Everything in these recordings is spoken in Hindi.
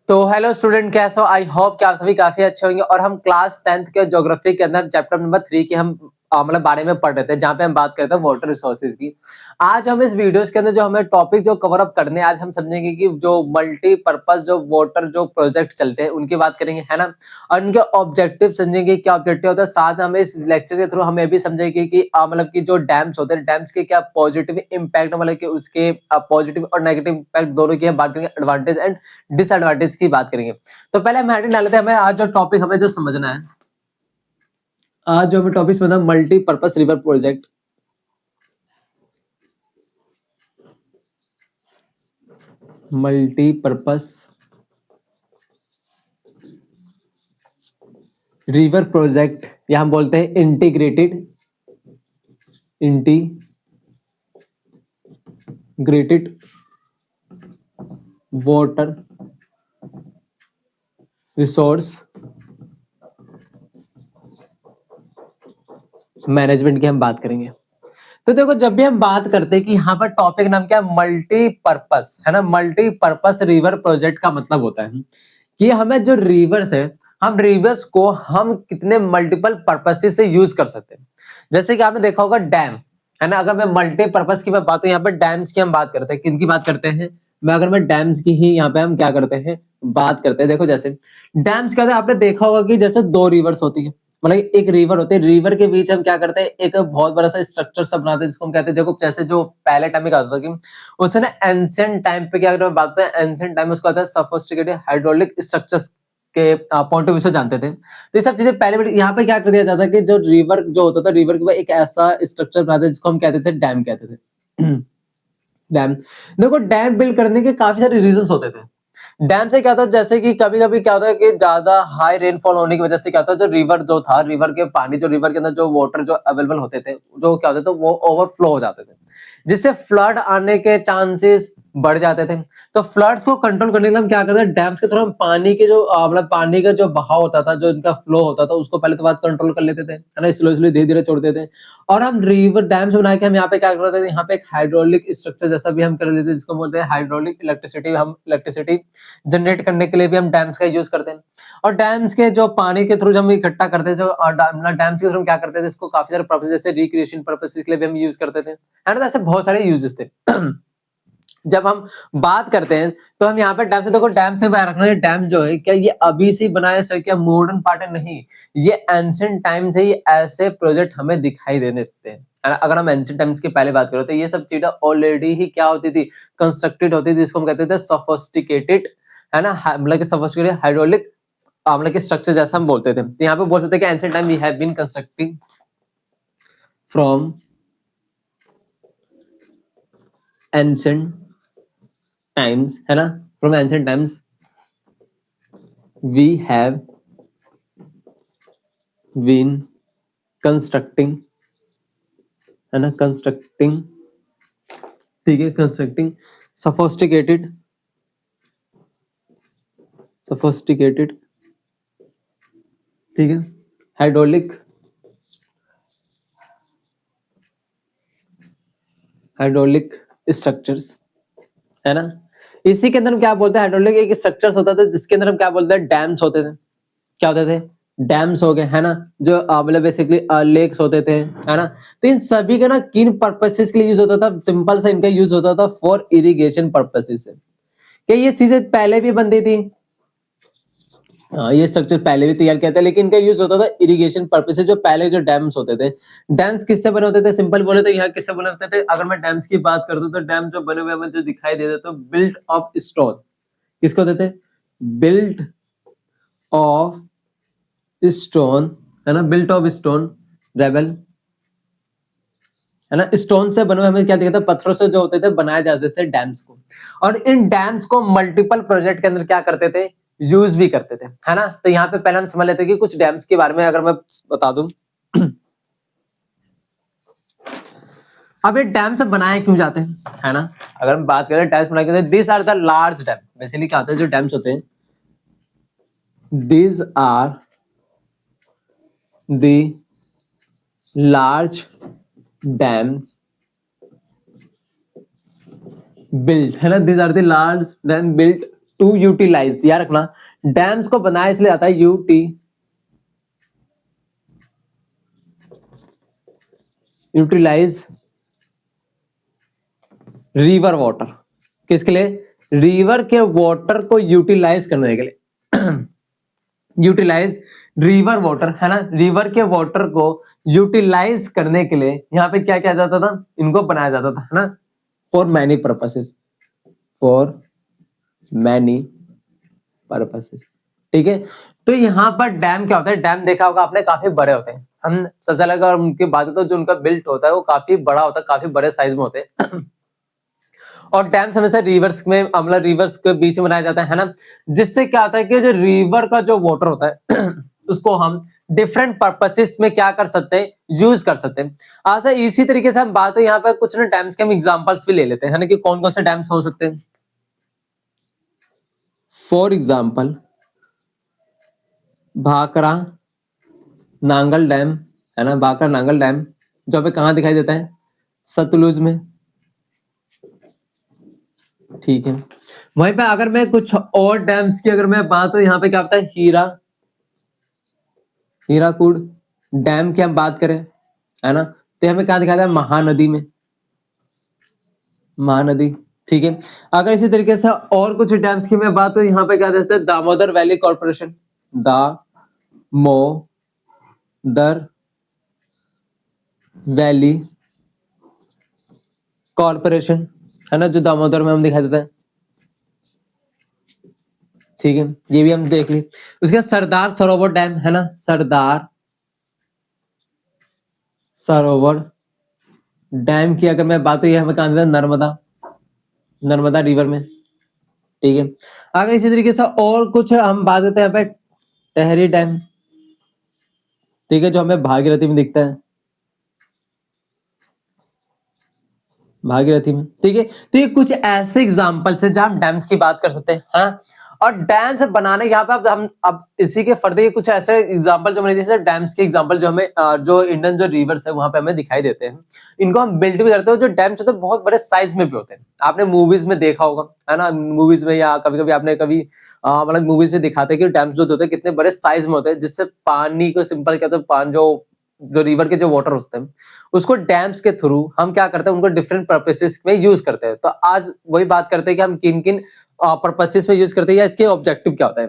तो हेलो स्टूडेंट, कैसे हो? आई होप कि आप सभी काफी अच्छे होंगे। और हम क्लास 10th के ज्योग्राफी के अंदर चैप्टर नंबर 3 की हम मतलब बारे में पढ़ रहे थे, जहाँ पे हम बात करते हैं वाटर रिसोर्सेज की। आज हम इस वीडियोस के अंदर जो हमें टॉपिक जो कवर अप करने हैं, आज हम समझेंगे कि जो मल्टीपर्पज जो वाटर जो प्रोजेक्ट चलते हैं उनकी बात करेंगे, है ना। और उनके ऑब्जेक्टिव समझेंगे, क्या ऑब्जेक्टिव होता है। साथ में हमें इस लेक्चर के थ्रू हमें भी समझेंगे कि मतलब कि जो डैम्स होते हैं, डैम्स के क्या पॉजिटिव इम्पैक्ट, मतलब कि उसके पॉजिटिव और नेगेटिव इम्पैक्ट दोनों की हम बात करेंगे, एडवांटेज एंड डिसएडवांटेज की बात करेंगे। तो पहले हम हेडिंग डाल लेते हैं। हमें आज जो टॉपिक हमें जो समझना है, आज जो हमें टॉपिक समझना है, multipurpose river project. Multipurpose river project, या हम बोलते हैं इंटीग्रेटेड वाटर रिसोर्स मैनेजमेंट की हम बात करेंगे। तो देखो, जब भी हम बात करते हैं कि यहाँ पर टॉपिक नाम क्या है, मल्टीपर्पस, है ना। मल्टीपर्पस रिवर प्रोजेक्ट का मतलब होता है कि हमें जो रिवर्स है, हम रिवर्स को हम कितने मल्टीपल पर्पसेस से यूज कर सकते हैं। जैसे कि आपने देखा होगा डैम, है ना। अगर मैं मल्टीपर्पस की मैं बात हूँ, यहाँ पर डैम्स की हम बात करते हैं, किन की बात करते हैं, मैं डैम्स की ही यहाँ पे हम क्या करते हैं, बात करते हैं। देखो, जैसे डैम्स क्या होता है, आपने देखा होगा कि जैसे दो रिवर्स होती है, मतलब एक रिवर होती है, रिवर के बीच हम क्या करते हैं, एक बहुत बड़ा सा स्ट्रक्चर सा बनाते हैं, जिसको हम कहते हैं, देखो जैसे जो पहले टाइम में क्या होता था कि उससे ना एंशिएंट टाइम पे क्या, अगर बात करें एंशिएंट टाइम में, उसको आता है सोफिस्टिकेटेड हाइड्रोलिक स्ट्रक्चर्स के पॉइंट ऑफ व्यू से जानते थे। तो ये सब चीजें पहले यहाँ पे क्या कर दिया जाता है कि जो रिवर जो होता था, रिवर के बाद एक ऐसा स्ट्रक्चर बनाते थे जिसको हम कहते थे डैम कहते थे। डैम, देखो डैम बिल्ड करने के काफी सारे रीजंस होते थे। डैम से क्या होता है, जैसे कि कभी कभी क्या होता है कि ज्यादा हाई रेनफॉल होने की वजह से क्या होता है, जो रिवर जो था, रिवर के पानी जो रिवर के अंदर जो वाटर जो अवेलेबल होते थे, जो क्या होते थे, वो ओवरफ्लो हो जाते थे, जिससे फ्लड आने के चांसेस बढ़ जाते थे। तो फ्लड्स को कंट्रोल करने के लिए हम क्या करते हैं, डैम्स के थ्रू हम पानी के जो मतलब पानी का जो बहाव होता था, जो इनका फ्लो होता था, उसको पहले तो बात कंट्रोल कर लेते थे, है ना। स्लो स्लो धीरे धीरे छोड़ते थे। और हम रिवर डैम्स बना के हम यहाँ पे क्या करते थे, यहाँ पे एक हाइड्रोलिक स्ट्रक्चर जैसा भी हम कर देते थे, जिसको बोलते हैं हाइड्रोलिक इलेक्ट्रिसिटी। हम इलेक्ट्रिसिटी जनरेट करने के लिए भी हम डैम्स का यूज करते हैं। और डैम्स के जो पानी के थ्रू हम इकट्ठा करते थे, जो डैम्स के थ्रू हम क्या करते थे, इसको काफी सारे पर्पस, जैसे रिक्रिएशन पर्पस के लिए भी हम यूज करते थे, है ना। ऐसे बहुत सारे यूजेस थे। जब हम बात करते हैं तो हम यहाँ पे डैम से, देखो डैम से मैं रखना, डैम जो है क्या ये अभी से बनाया सर, क्या मॉडर्न पार्ट है? नहीं, ये एंशिएंट टाइम से ही ऐसे प्रोजेक्ट हमें दिखाई देने देते हैं। अगर हम एंशिएंट टाइम्स की पहले बात करें तो ये सब चीजें ऑलरेडी ही क्या होती थी, कंस्ट्रक्टेड होती थी, जिसको हम कहते थे सोफिस्टिकेटेड, है ना, मतलब कि सोफिस्टिकेटेड हाइड्रोलिक मतलब कि स्ट्रक्चर जैसा हम बोलते थे। तो यहाँ पे बोल सकते हैं कि ancient time we have been constructing from ancient times, है ना, from ancient times we have been constructing, है ना, कंस्ट्रक्टिंग, ठीक है, कंस्ट्रक्टिंग सोफिस्टिकेटेड ठीक है, हाइड्रोलिक स्ट्रक्चर्स, है ना। इसी के अंदर हम क्या बोलते हैं, हाइड्रोलिक एक स्ट्रक्चर्स होता था, जिसके अंदर हम क्या बोलते हैं, डैम्स होते थे। क्या होते थे? डैम्स हो गए, है ना, जो मतलब बेसिकली लेक्स होते थे, है ना। तो इन सभी का ना किन पर्पसेस के लिए यूज होता था? सिंपल सा इनका यूज होता था फॉर इरिगेशन पर्पसेस से। क्या ये चीजें पहले भी बनती थी? हाँ, ये स्ट्रक्चर पहले भी तैयार किया था, लेकिन इनका यूज होता था इरिगेशन पर्पस से। जो पहले जो डैम्स होते थे, डैम्स किससे बने होते थे? सिंपल बोले तो यहाँ किससे बने होते थे? अगर मैं डैम्स की बात करता हूँ तो डैम जो बने हुए हमें जो दिखाई देते तो बिल्ट ऑफ स्टोन, किसको होते थे? बिल्ट ऑफ स्टोन, है ना, बिल्ट ऑफ स्टोन रेबल, है ना। स्टोन से बने हुए हमें क्या दिखता है, पत्थरों से जो होते थे बनाए जाते थे डैम्स को। और इन डैम्स को मल्टीपल प्रोजेक्ट के अंदर क्या करते थे, यूज भी करते थे, है ना। तो यहाँ पे पहले हम समझ लेते हैं कि कुछ डैम्स के बारे में अगर मैं बता दूं। अब ये डैम से बनाए क्यों जाते हैं, है ना। अगर हम बात करें डैम्स बनाए क्यों, this are the large dam. Basically क्या होता है, जो डैम्स होते हैं, these are the large dams built, है ना, these are the large dam built to utilise, याद रखना डैम्स को बनाया इसलिए आता है यूटिलाइज रिवर वाटर, किसके लिए? रिवर के वाटर को यूटिलाइज करने के लिए यूटिलाइज रिवर वाटर, है ना, रिवर के वाटर को यूटिलाइज करने के लिए यहाँ पे क्या किया जाता था? इनको बनाया जाता था, है ना, for many purposes, for many purposes, ठीक है। तो यहाँ पर डैम क्या होता है? डैम देखा होगा आपने, काफी बड़े होते हैं। हम सबसे अलग अगर उनकी बात करें तो जो उनका बिल्ट होता है वो काफी बड़ा होता है, काफी बड़े साइज में होते हैं और डैम्स हमेशा रिवर्स में, मतलब रिवर्स के बीच में बनाया जाता है ना, जिससे क्या होता है कि जो रिवर का जो वाटर होता है उसको हम डिफरेंट पर्पसेस में क्या कर सकते हैं? यूज कर सकते हैं। ऐसा इसी तरीके से हम बात है यहाँ पे कुछ ना डैम्स के हम एग्जांपल्स भी ले लेते हैं, है ना, कि कौन कौन से डैम्स हो सकते हैं। For example Bhakra Nangal dam, है ना, भाखड़ा नांगल डैम जो पे कहाँ दिखाई देता है? सतलुज में, ठीक है। वहीं पे अगर मैं कुछ और डैम्स की अगर मैं बात तो यहाँ पे क्या होता है? हीराकुड डैम की हम बात करें, है ना, तो हमें क्या दिखाता है? महानदी में, महानदी, ठीक है। अगर इसी तरीके से और कुछ डैम्स की मैं बात तो यहाँ पे क्या देते हैं? Damodar valley corporation, Damodar valley corporation, है ना, जो दामोदर में हम दिखाई देता है, ठीक है, ये भी हम देख ली। उसके बाद सरदार सरोवर डैम, है ना, सरदार सरोवर डैम की अगर मैं बात तो ये हमें कहा देता है? नर्मदा रिवर में, ठीक है। अगर इसी तरीके से और कुछ हम बात करते हैं यहाँ पे टेहरी डैम, ठीक है, जो हमें भागीरथी में दिखता है, भागीरथी में, ठीक है। तो ये कुछ ऐसे एग्जांपल्स है जहां हम डैम्स की बात कर सकते हैं, हाँ? और डैम्स बनाने यहाँ पे हम अब इसी के फर्दर कुछ ऐसे एग्जांपल जो मैंने जैसे डैम्स के एग्जांपल जो हमें जो इंडियन जो रिवर्स है वहां पे हमें दिखाई देते हैं, इनको हम बिल्ड भी करते हैं। जो डैम्स होते हैं बहुत बड़े साइज में भी होते हैं, आपने मूवीज में देखा होगा, है ना, मूवीज में या कभी कभी आपने कभी मतलब मूवीज में दिखाते हैं कि डैम्स जो होते हैं कितने बड़े साइज में होते हैं, जिससे पानी को सिंपल कहते हैं, पानी जो रिवर के जो वाटर होते हैं उसको डैम्स के थ्रू हम क्या करते हैं? उनको डिफरेंट पर्पसेस में यूज करते हैं। तो आज वही बात करते हैं कि हम किन किन पर्पसेस में यूज करते हैं या इसके ऑब्जेक्टिव क्या होता है।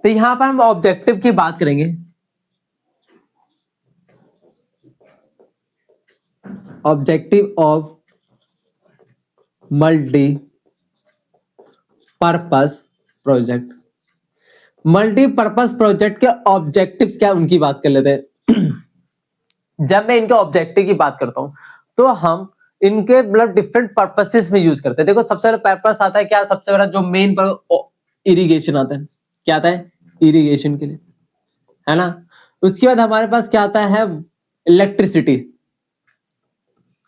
तो यहां पर हम ऑब्जेक्टिव की बात करेंगे। Objective of multi purpose project, multipurpose project के ऑब्जेक्टिव्स क्या उनकी बात कर लेते हैं। जब मैं इनके ऑब्जेक्टिव की बात करता हूं तो हम इनके मतलब डिफरेंट पर्पसेस में यूज करते हैं। देखो सबसे बड़ा पर्पस आता है क्या? सबसे बड़ा जो मेन इरिगेशन आता है, क्या आता है? इरिगेशन के लिए, है ना। उसके बाद हमारे पास क्या आता है? इलेक्ट्रिसिटी,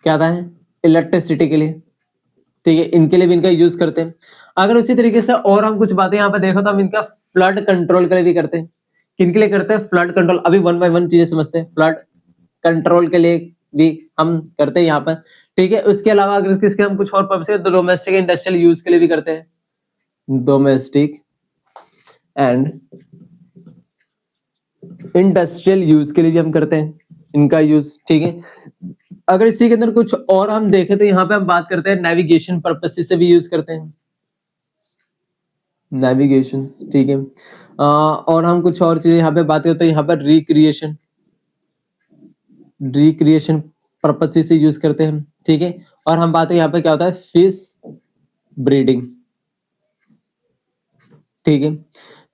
क्या आता है? इलेक्ट्रिसिटी के लिए, ठीक है, इनके लिए भी इनका यूज करते हैं। अगर उसी तरीके से और हम कुछ बातें यहाँ पे देखो तो हम इनका फ्लड कंट्रोल के लिए भी करते हैं। किनके लिए करते हैं? Flood control. अभी वन बाय वन चीजें समझते हैं। फ्लड कंट्रोल के लिए भी हम करते हैं यहाँ पर, ठीक है। उसके अलावा अगर किसके हम कुछ और पर्पस है तो डोमेस्टिक इंडस्ट्रियल यूज के लिए भी करते हैं। डोमेस्टिक एंड इंडस्ट्रियल यूज के लिए भी हम करते हैं इनका यूज, ठीक है। अगर इसी के अंदर कुछ और हम देखें तो यहाँ पे हम बात करते हैं नेविगेशन पर्पस से भी यूज करते हैं, नेविगेशन, ठीक है। और हम कुछ और चीजें यहाँ पे बात करते हैं, यहाँ पर रिक्रिएशन पर्पस से यूज करते हैं, ठीक है। और हम बात है यहाँ पे क्या होता है? फिश ब्रीडिंग, ठीक है।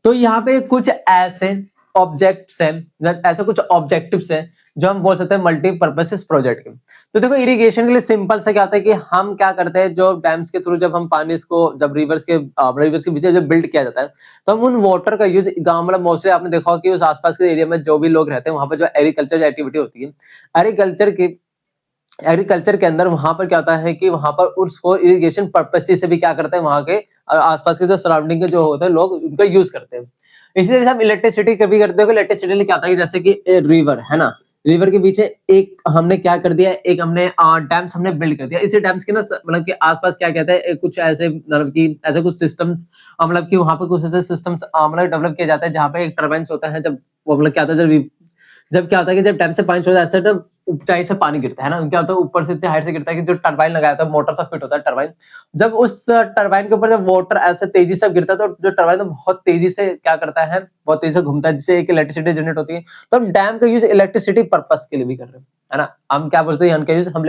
तो यहाँ पे कुछ ऐसे ऑब्जेक्ट्स हैं, ऐसे कुछ ऑब्जेक्टिव्स हैं जो हम बोल सकते हैं मल्टीपर्पसेस प्रोजेक्ट के। तो देखो इरिगेशन के लिए सिंपल सा क्या होता है कि हम क्या करते हैं, जो डैम्स के थ्रू जब हम पानी इसको जब रिवर्स के बीच जब बिल्ड किया जाता है तो हम उन वाटर का यूज गांव मतलब मोस्टली आपने देखा होगा कि उस आसपास के एरिया में जो भी लोग रहते हैं वहां पर जो एग्रीकल्चर एक्टिविटी होती है, एग्रीकल्चर के अंदर वहां पर क्या होता है कि वहां पर उसको इरिगेशन पर्पस से भी क्या करते हैं, वहां के आसपास के जो सराउंडिंग के जो होते हैं लोग उनका यूज करते हैं। इसी तरह से हम इलेक्ट्रिसिटी कभी करते हो, इलेक्ट्रिसिटी में क्या होता है कि जैसे कि रिवर है ना, रिवर के पीछे एक हमने क्या कर दिया, एक हमने डैम्स हमने बिल्ड कर दिया। इसी डैम्स के ना मतलब कि आसपास क्या कहते हैं, कुछ ऐसे मतलब कि ऐसे कुछ सिस्टम मतलब कि वहां पे कुछ ऐसे सिस्टम्स मतलब डेवलप किए जाते हैं जहाँ पे एक टर्बाइन्स होता है। जब वो मतलब क्या होता है, जब क्या होता है कि जब डैम से पानी छोड़ा जाता है, ऐसे ऊंचाई से पानी गिरता है ना, क्या होता है ऊपर से इतनी हाइट से गिरता है कि जो टरबाइन लगाया था, मोटर सा फिट होता है टरबाइन, जब उस टरबाइन के ऊपर जब वाटर ऐसे तेजी से गिरता है तो जो टरबाइन है बहुत तेजी से क्या करता है, बहुत तेजी से घूमता है, जिससे एक इलेक्ट्रिसिटी जनरेट होती है। तो हम डैम का यूज इलेक्ट्रिसिटी पर्पस के लिए भी कर रहे हैं, है ना। हम क्या बोलते हैं, हम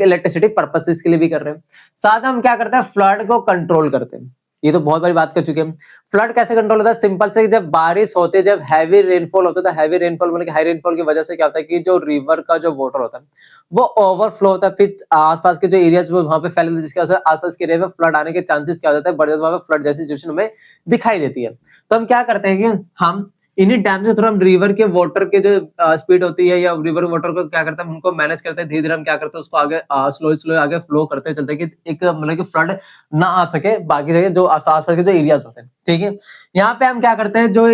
इलेक्ट्रिसिटी पर्पसेस के लिए भी कर रहे हैं। साथ में हम क्या करते हैं, फ्लड को कंट्रोल करते हैं। ये तो बहुत बड़ी बात कर चुके हैं। फ्लड कैसे कंट्रोल होता है, सिंपल से जब बारिश होती है, जब हैवी रेनफॉल होता है, तो हैवी रेनफॉल मतलब हाई रेनफॉल की वजह से क्या होता है कि जो रिवर का जो वाटर होता है वो ओवरफ्लो होता है, फिर आसपास के जो एरियाज वहां पे फैले, जिसकी वजह से आसपास के एरिया में फ्लड आने के चांसेस क्या हो जाता है, बढ़ जाता है, वहां पे फ्लड जैसी सिचुएशन हमें दिखाई देती है। तो हम क्या करते हैं कि हम इन्हीं डैम से थोड़ा हम रिवर के वाटर के जो स्पीड होती है या रिवर वाटर को क्या करते हैं, उनको मैनेज करते हैं, धीरे धीरे हम क्या करते हैं उसको आगे स्लो स्लो आगे फ्लो करते चलते हैं कि एक मतलब कि फ्लड ना आ सके बाकी जगह जो आसपास के जो एरियाज होते हैं। ठीक है, यहाँ पे हम क्या करते हैं, जो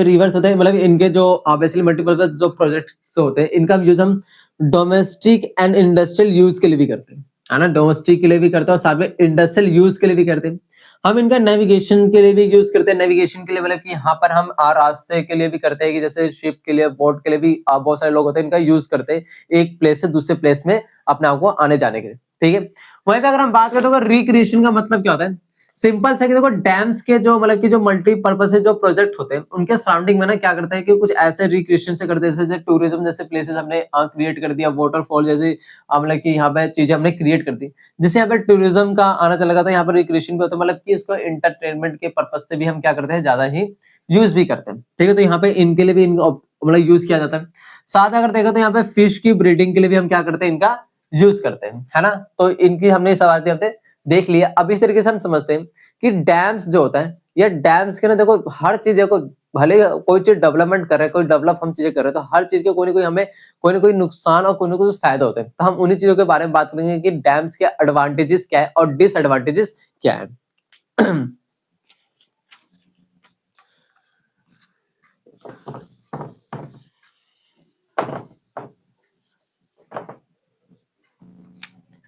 रिवर्स होते हैं मतलब इनके जो बेसिकली मल्टीपर्पज जो प्रोजेक्ट्स होते हैं, इनका यूज हम डोमेस्टिक एंड इंडस्ट्रियल यूज के लिए भी करते हैं, है ना। डोमेस्टिक के लिए भी करते हैं और साथ में इंडस्ट्रियल यूज के लिए भी करते हैं। हम इनका नेविगेशन के लिए भी यूज करते हैं। नेविगेशन के लिए मतलब कि यहाँ पर हम रास्ते के लिए भी करते हैं कि जैसे शिप के लिए, बोट के लिए भी बहुत सारे लोग होते हैं, इनका यूज करते हैं एक प्लेस से दूसरे प्लेस में अपने आप को आने जाने के लिए। ठीक है, वहीं पे अगर हम बात करें तो रिक्रिएशन का मतलब क्या होता है, सिंपल से कि देखो डैम्स के जो मतलब कि जो मल्टीपर्पज जो प्रोजेक्ट होते हैं उनके सराउंडिंग में ना क्या करते हैं कि कुछ ऐसे रिक्रिएशन से करते हैं, जैसे टूरिज्म जैसे प्लेसेस हमने क्रिएट कर दिया, वाटरफॉल जैसे मतलब कि यहाँ पे चीजें हमने क्रिएट कर दी, जिससे यहाँ पे टूरिज्म का आना चला जाता है, यहाँ पर रिक्रिएशन भी होता है, मतलब कि इसको एंटरटेनमेंट के पर्पज से भी हम क्या करते हैं, ज्यादा ही यूज भी करते हैं। ठीक है, तो यहाँ पे इनके लिए भी मतलब यूज किया जाता है। साथ अगर देखो तो यहाँ पे फिश की ब्रीडिंग के लिए भी हम क्या करते हैं, इनका यूज करते हैं, है ना। तो इनकी हमने सवाल देख लिया। अब इस तरीके से हम समझते हैं कि डैम्स जो होता है, या डैम्स के ना देखो हर चीज को, भले कोई चीज डेवलपमेंट कर रहे हैं, कोई डेवलप हम चीजें कर रहे हैं, तो हर चीज के कोई ना कोई हमें कोई ना कोई नुकसान और कोई ना कोई फायदा होता है। तो हम उन्हीं चीजों के बारे में बात करेंगे कि डैम्स के एडवांटेजेस क्या है और डिसएडवांटेजेस क्या है।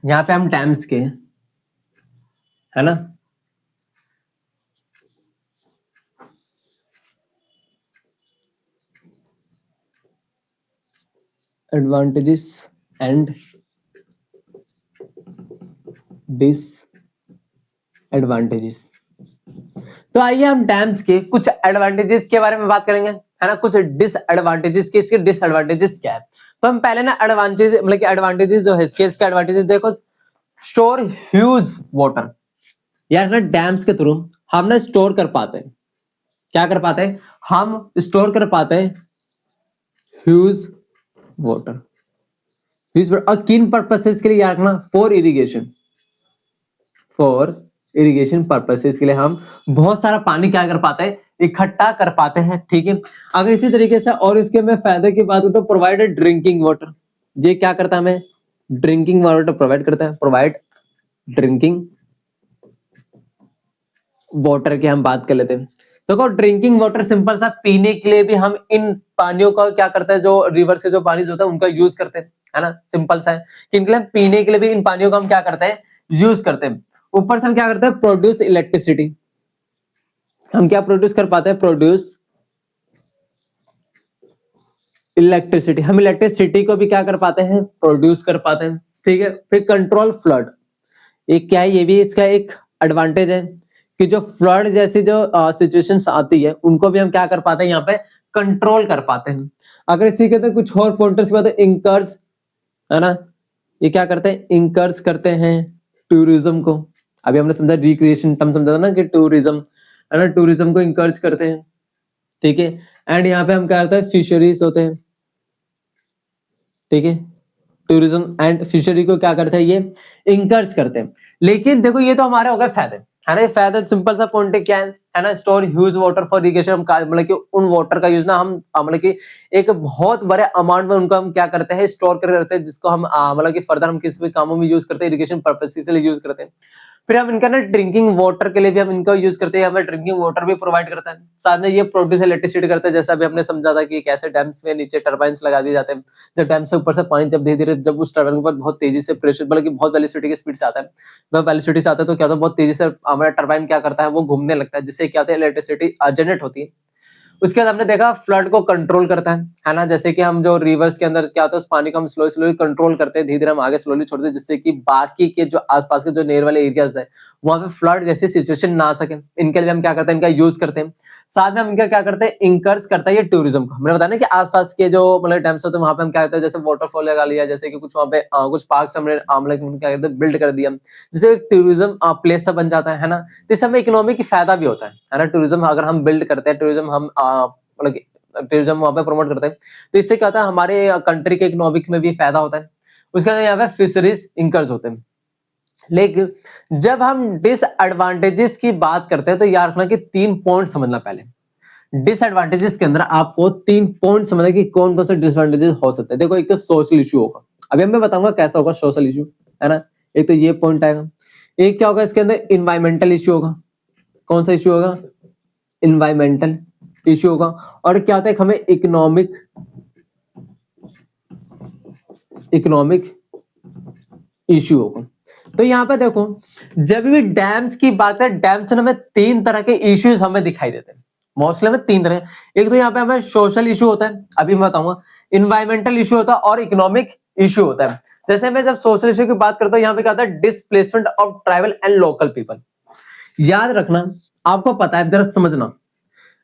यहाँ पे हम डैम्स के, है ना, एडवांटेजेस एंड डिसएडवांटेजेस। तो आइए हम डैम्स के कुछ एडवांटेजेस के बारे में बात करेंगे, है ना, कुछ डिसएडवांटेजेस के, इसके डिसएडवांटेजेस क्या है। तो हम पहले ना एडवांटेज मतलब कि एडवांटेजेस जो है इसके, इसका एडवांटेजेस देखो, स्टोर ह्यूज वाटर, यार ना डैम्स के थ्रू हम ना स्टोर कर पाते हैं, क्या कर पाते हैं, हम स्टोर कर पाते हैं ह्यूज वाटर। और किन पर्पसेस के लिए याद रखना, for irrigation, for irrigation purposes के लिए हम बहुत सारा पानी क्या कर पाते हैं, इकट्ठा कर पाते हैं। ठीक है, अगर इसी तरीके से और इसके में फायदे की बात हो तो प्रोवाइडेड ड्रिंकिंग वाटर, ये क्या करता है, हमें ड्रिंकिंग वाटर प्रोवाइड करता है, प्रोवाइड ड्रिंकिंग वाटर की हम बात कर लेते हैं। देखो ड्रिंकिंग वाटर सिंपल सा पीने के लिए भी हम इन पानियों का क्या करते हैं, जो रिवर से जो पानी होता है उनका यूज करते हैं, है ना। सिंपल सा है कि इनके लिए पीने के लिए भी इन पानियों का हम क्या करते हैं, यूज करते हैं। ऊपर से हम क्या करते हैं, प्रोड्यूस इलेक्ट्रिसिटी, हम क्या प्रोड्यूस कर पाते हैं, प्रोड्यूस इलेक्ट्रिसिटी, हम इलेक्ट्रिसिटी को भी क्या कर पाते हैं, प्रोड्यूस कर पाते हैं। ठीक है, फिर कंट्रोल फ्लड, एक क्या है, ये भी इसका एक एडवांटेज है कि जो फ्लड जैसी जो सिचुएशंस आती है उनको भी हम क्या कर पाते हैं, यहाँ पे कंट्रोल कर पाते हैं। अगर इसी के तो कुछ और पॉइंटर्स की बात है, इंकर्ज, है ना, ये क्या करते हैं, इंकर्ज करते हैं टूरिज्म को। अभी हमने समझा रिक्रिएशन टर्म समझा था ना कि टूरिज्म, है ना, टूरिज्म को इंकर्ज करते हैं। ठीक है, एंड यहाँ पे हम क्या करते हैं, फिशरीज होते हैं। ठीक है, टूरिज्म एंड फिशरी को क्या करते हैं, ये इंकर्ज करते हैं। लेकिन देखो ये तो हमारे हो गए फायदे, है ना। ये फायदा सिंपल सा पॉइंट क्या है ना, store huge water for irrigation, हम मतलब कि उन वाटर का यूज ना हम मतलब कि एक बहुत बड़े अमाउंट में उनको हम क्या करते हैं, स्टोर कर करते हैं, जिसको हम मतलब कि फर्दर हम किसी भी कामों में यूज करते हैं, इरिगेशन पर्पस के लिए यूज करते हैं। फिर हम इनका ना ड्रिंकिंग वाटर के लिए भी हम इनका यूज करते हैं, हमें ड्रिंकिंग वाटर भी प्रोवाइड करता है। साथ में ये प्रोड्यूस इलेक्ट्रिसिटी करता है, जैसा अभी हमने समझा था कि कैसे डैम्स में नीचे टर्बाइंस लगा दिए जाते हैं। जब डैम से ऊपर से पानी जब धीरे धीरे जब उस टर्बाइन के ऊपर बहुत तेजी से प्रेशर बल्कि बहुत वेलोसिटी की स्पीड से आता है, वह वेलोसिटी से आता है तो क्या होता है बहुत तेजी से हमारा टर्बाइन क्या करता है वो घूमने लगता है, जिससे क्या होता है इलेक्ट्रिसिटी जनरेट होती है। उसके बाद हमने देखा फ्लड को कंट्रोल करता है ना, जैसे कि हम जो रिवर्स के अंदर क्या होता है उस पानी को हम स्लोली कंट्रोल करते हैं, धीरे धीरे हम आगे स्लोली छोड़ते हैं, जिससे कि बाकी के जो आसपास के जो नेयर वाले एरियाज है वहां पे फ्लड जैसी सिचुएशन ना आ सके। इनके लिए हम क्या करते हैं, इनका यूज करते हैं। साथ में हम इनका क्या करते हैं, इंकर्ज करता है ये टूरिज्म को। हमने बताया ना कि आसपास के जो मतलब डैम्स होते हैं वहां पे हम क्या करते हैं, जैसे वाटरफॉल लगा लिया, जैसे कि कुछ वहां पे कुछ पार्क हमने मतलब क्या कहते हैं बिल्ड कर दिया, जिससे एक टूरिज्म प्लेस सा बन जाता है ना। तो इससे हमें इकोनॉमी की फायदा भी होता है ना। टूरिज्म अगर हम बिल्ड करते हैं, टूरिज्म हम मतलब टूरिज्म वहां पे प्रमोट करते हैं, तो इससे क्या होता है हमारे कंट्री के इकोनॉमिक में भी फायदा होता है। उसके बाद यहाँ पे फिशरीज इंकर्ज होते हैं। लेकिन जब हम डिसएडवांटेजेस की बात करते हैं तो याद रखना कि 3 पॉइंट समझना। पहले डिसएडवांटेजेस के अंदर आपको 3 पॉइंट समझना कि कौन कौन से डिसएडवांटेजेस हो सकते हैं। देखो, एक तो सोशल इशू होगा, अभी मैं बताऊंगा कैसा होगा सोशल इशू, है ना। एक तो ये पॉइंट आएगा। एक क्या होगा इसके अंदर, इन्वायरमेंटल इशू होगा। कौन सा इशू होगा, इन्वायरमेंटल इशू होगा। और क्या होता है हमें इकोनॉमिक इशू होगा। तो यहाँ पे देखो, जब भी डैम्स की बात है, डैम्स में हमें 3 तरह के इश्यूज हमें दिखाई देते हैं। मोस्टली हमें 3 तरह, एक तो यहाँ पे हमें सोशल इशू होता है, अभी मैं बताऊंगा, इन्वायरमेंटल इशू होता है और इकोनॉमिक इशू होता है। जैसे मैं जब सोशल इशू की बात करता हूँ, यहाँ पे क्या होता है, displacement of tribal and local people. याद रखना, आपको पता है, जरा समझना,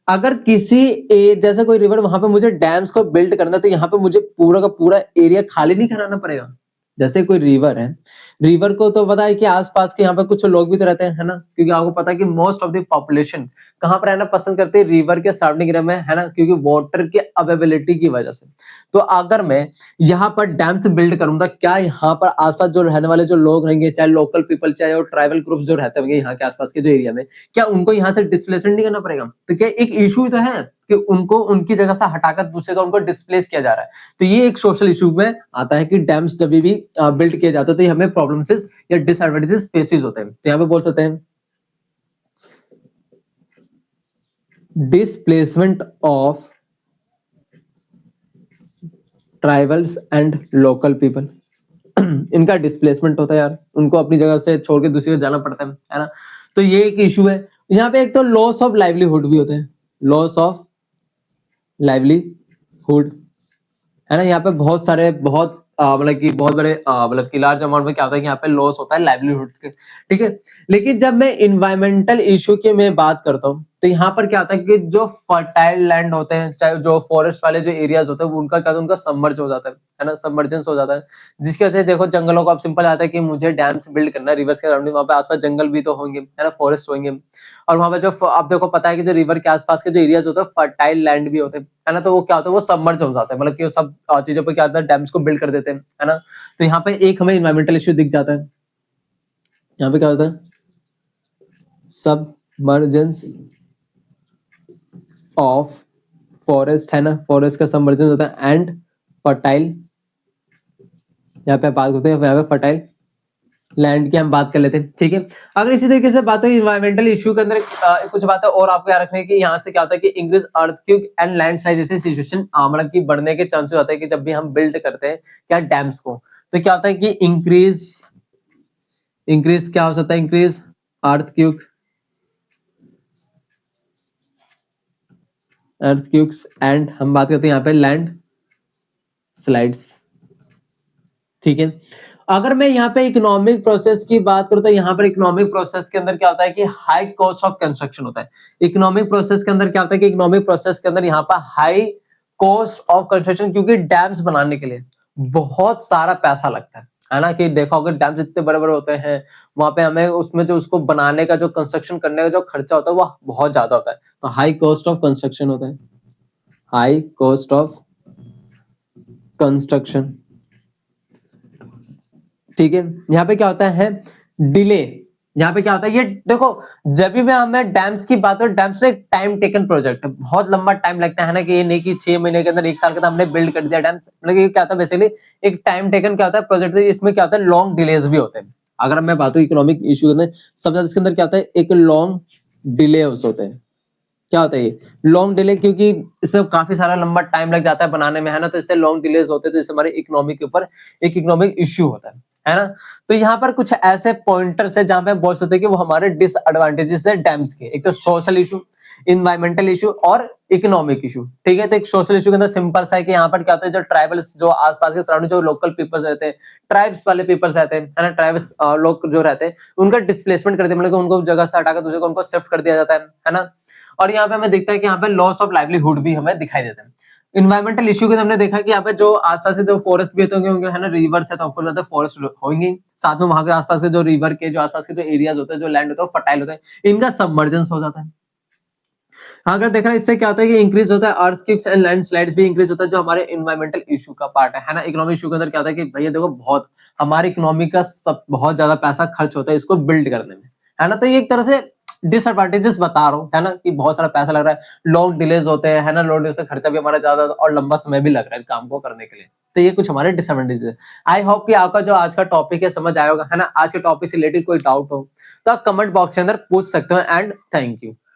अगर किसी जैसे कोई रिवर वहां पे मुझे डैम्स को बिल्ड करना है, तो यहाँ पे मुझे पूरा का पूरा एरिया खाली नहीं कराना पड़ेगा। जैसे कोई रिवर है, रिवर को तो पता है कि आसपास के यहाँ पे कुछ लोग भी तो रहते हैं, है ना, क्योंकि आपको पता है कि मोस्ट ऑफ द पॉपुलेशन कहाँ पर रहना पसंद करते हैं, रिवर के सराउंडिंग एरिया में, है ना, क्योंकि वाटर की अवेलेबिलिटी की वजह से। तो अगर मैं यहाँ पर डैम्स बिल्ड करूंगा, क्या यहाँ पर आसपास जो रहने वाले जो लोग रहेंगे, चाहे लोकल पीपल चाहे और ट्राइबल ग्रुप जो रहते होंगे यहाँ के आसपास के जो एरिया में, क्या उनको यहाँ से डिस्प्लेसमेंट नहीं करना पड़ेगा? तो क्या एक इशू तो है कि उनको उनकी जगह से हटाकर दूसरे जगह उनको डिस्प्लेस किया जा रहा है। तो ये एक सोशल इशू में आता है कि डैम्स जब भी बिल्ड किए जाते हैं तो ये हमें प्रॉब्लम्स या डिसएडवांटेजेस फेसेस होते हैं। तो यहाँ पे बोल सकते हैं displacement of tribals and local people. इनका डिस्प्लेसमेंट होता है यार, उनको अपनी जगह से छोड़ के दूसरी जगह जाना पड़ता है ना। तो ये एक इशू है। यहाँ पे एक तो लॉस ऑफ लाइवलीहुड भी होते हैं, लॉस ऑफ लाइवलीहुड, है ना। यहाँ पे बहुत सारे बहुत मतलब कि बहुत बड़े मतलब कि लार्ज अमाउंट में क्या होता है कि यहाँ पे लॉस होता है लाइवलीहुड के, ठीक है। लेकिन जब मैं इन्वायरमेंटल इशू की मैं बात करता हूँ, तो यहाँ पर क्या होता है कि जो फर्टाइल लैंड होते हैं, चाहे जो फॉरेस्ट वाले जो एरियाज होते हैं, उनका क्या होता है, उनका सबमर्ज हो जाता है ना, सबमर्जेंस हो जाता है, जिसकी वजह से देखो जंगलों को अब सिंपल आता है कि मुझे डैम्स बिल्ड करना है रिवर्स के सराउंडिंग, वहाँ पे आसपास जंगल भी तो होंगे, है ना, फॉरेस्ट होंगे। और वहाँ पे जो आप देखो पता है कि जो रिवर के आसपास के जो एरियाज होते हैं फर्टाइल लैंड भी होते हैं, है ना। तो वो क्या होता है, वो सबमर्ज हो जाता है, मतलब कि वो सब चीजों पर क्या होता है, डैम्स को बिल्ड कर देते हैं, है ना। तो यहाँ पे एक हमें इन्वायरमेंटल इश्यू दिख जाता है। यहाँ पे क्या होता है, सबमर्जेंस ऑफ फॉरेस्ट, है ना, फॉरेस्ट का सबमर्जेंस होता है एंड फर्टाइल, यहाँ पे बात करते हैं, यहाँ पे फर्टाइल लैंड की हम बात कर लेते हैं, ठीक है। अगर इसी तरीके से बात हो इन्वायरमेंटल इशू के अंदर कुछ बातें और आपको याद रखने की, यहाँ से क्या होता है कि इंक्रीज अर्थक्वेक एंड लैंडस्लाइड जैसी सिचुएशन मतलब कि बढ़ने के चांसेस होते हैं कि जब भी हम बिल्ड करते हैं क्या डैम्स को, तो क्या होता है कि इंक्रीज क्या हो सकता है, इंक्रीज अर्थक्वेक्स एंड हम बात करते हैं यहाँ पे लैंड स्लाइड्स, ठीक है। अगर मैं यहाँ पे इकोनॉमिक प्रोसेस की बात करूं, तो यहाँ पर इकोनॉमिक प्रोसेस के अंदर क्या होता है कि हाई कॉस्ट ऑफ कंस्ट्रक्शन होता है। इकोनॉमिक प्रोसेस के अंदर क्या होता है कि इकोनॉमिक प्रोसेस के अंदर यहाँ पर हाई कॉस्ट ऑफ कंस्ट्रक्शन, क्योंकि डैम्स बनाने के लिए बहुत सारा पैसा लगता है ना। कि देखो अगर डैम्स इतने बड़े बड़े होते हैं, वहां पे हमें उसमें जो उसको बनाने का जो कंस्ट्रक्शन करने का जो खर्चा होता है वो बहुत ज्यादा होता है। तो हाई कॉस्ट ऑफ कंस्ट्रक्शन होता है, हाई कॉस्ट ऑफ कंस्ट्रक्शन, ठीक है। यहाँ पे क्या होता है, डिले। यहाँ पे क्या होता है, ये देखो जब भी हमें डैम्स की बात करें, डैम्स ना एक टाइम टेकन प्रोजेक्ट है, बहुत लंबा टाइम लगता है ना, कि ये नहीं कि 6 महीने के अंदर 1 साल के अंदर हमने बिल्ड कर दिया डैम्स, मतलब ये क्या होता है बेसिकली एक टाइम टेकन क्या होता है प्रोजेक्ट, इसमें क्या होता है लॉन्ग डिलेज भी होते हैं, अगर मैं बात करूं इकोनॉमिक इशू में सबसे ज्यादा इसके अंदर क्या होता है, एक लॉन्ग डिले होते हैं। क्या होता है ये लॉन्ग डिले, क्योंकि इसमें काफी सारा लंबा टाइम लग जाता है बनाने में, है ना, तो इससे लॉन्ग डिलेज होते हैं, तो इससे हमारे इकोनॉमी के ऊपर एक इकोनॉमिक इश्यू होता है ना। तो यहाँ पर कुछ ऐसे पॉइंटर्स है जहां पे हम बोल सकते हैं कि वो हमारे डिसएडवांटेजेस है डैम्स के, एक तो सोशल इशू, इन्वायरमेंटल इशू और इकोनॉमिक इशू। ठीक है, तो एक सोशल इशू के अंदर सिंपल सा है कि यहाँ पर क्या होता है, जो ट्राइबल्स, जो आसपास के सराउंडिंग जो लोकल पीपल्स रहते हैं, ट्राइब्स वाले पीपल्स रहते हैं, है ना, ट्राइब्स लोग जो रहते हैं उनका डिस्प्लेसमेंट कर दिया, मतलब उनको जगह से हटाकर दूसरे को उनको शिफ्ट कर दिया जाता है ना। और यहाँ पे हमें दिखता है कि यहाँ पे लॉस ऑफ लाइवलीहुड भी हमें दिखाई देता है। इन्वायरमेंटल इश्यू के हमने देखा कि यहाँ पे जो आसपास से जो फॉरेस्ट भी होंगे है ना, रिवर्स है तो आपको ज्यादा फॉरेस्ट होंगे, साथ में वहां के आसपास के जो रिवर के जो आसपास के जो एरियाज होते हैं, जो लैंड होता है फर्टाइल होता है, इनका सबमर्जेंस हो जाता है। अगर देख रहे हैं इससे क्या होता है कि इंक्रीज होता है अर्थक्वेक्स एंड लैंडस्लाइड्स भी इंक्रीज होता है, जो हमारे इन्वायरमेंटल इशू का पार्ट है ना। इकोनॉमिक इशू के अंदर क्या होता है कि भैया देखो बहुत हमारी इकोनॉमी का सब बहुत ज्यादा पैसा खर्च होता है इसको बिल्ड करने में, है ना। तो ये एक तरह से डिसएडवांटेजेस बता रहा हूँ, है ना, कि बहुत सारा पैसा लग रहा है, लॉन्ग डिलेज होते हैं, है ना, लॉन्ग डिले से खर्चा भी हमारा ज्यादा और लंबा समय भी लग रहा है काम को करने के लिए। तो ये कुछ हमारे डिसएडवांटेजेस है। आई होप कि आपका जो आज का टॉपिक है समझ आया होगा, है ना। आज के टॉपिक से रिलेटेड कोई डाउट हो तो आप कमेंट बॉक्स के अंदर पूछ सकते हो एंड थैंक यू।